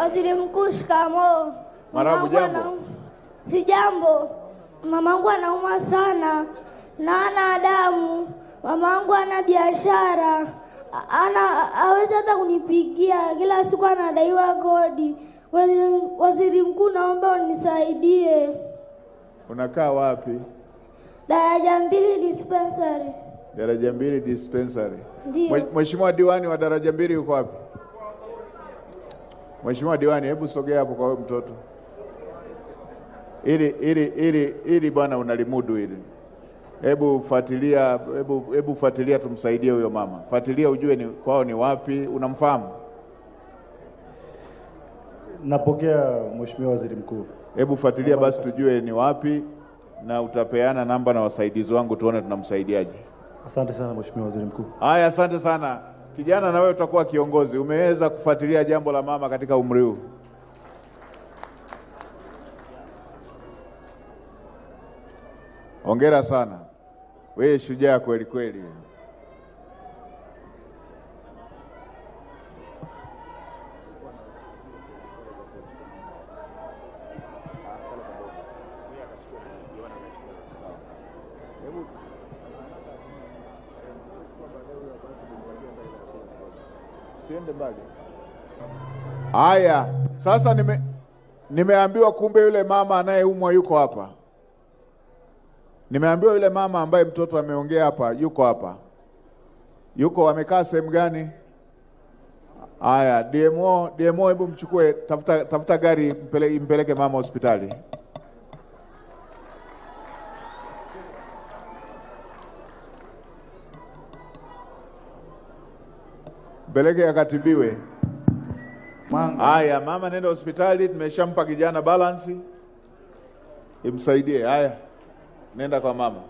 Waziri Mkuu, shikamoo. Marabu, jambo. Si jambo. Mamangu anaumwa sana na ana damu. Mamangu ana biashara. Hawezi hata kunipigia. Kila siku anadaiwa kodi. Waziri Mkuu, naomba unisaidie. Unakaa wapi? Daraja 2 dispensary. Daraja 2 dispensary. Ndio. Mheshimiwa diwani wa Daraja 2 yuko wapi? Mheshimiwa diwani, hebu sogea hapo kwa wewe mtoto. Ili bwana unalimudu hili. Hebu fuatilia tumsaidie huyo mama. Fuatilia ujue ni kwao ni wapi, unamfahamu? Napokea Mheshimiwa Waziri Mkuu. Hebu fuatilia basi tujue ni wapi na utapeana namba na wasaidizi wangu tuone tunamsaidiaje. Asante sana Mheshimiwa Waziri Mkuu. Haya, asante sana. Kijana, na wewe utakuwa kiongozi. Umeweza kufuatilia jambo la mama katika umri huu. Hongera sana. Wewe shujaa kweli kweli. Siende mbali. Haya, sasa nimeambiwa kumbe yule mama anayeumwa yuko hapa. Nimeambiwa yule mama ambaye mtoto ameongea hapa yuko hapa. Yuko amekaa sehemu gani? Haya, DMO hebu mchukue, tafuta gari impeleke mama hospitali. Peleke akatibiwe. Haya, mama nenda hospitali, tumeshampa kijana balance. Imsaidie. Haya. Nenda kwa mama.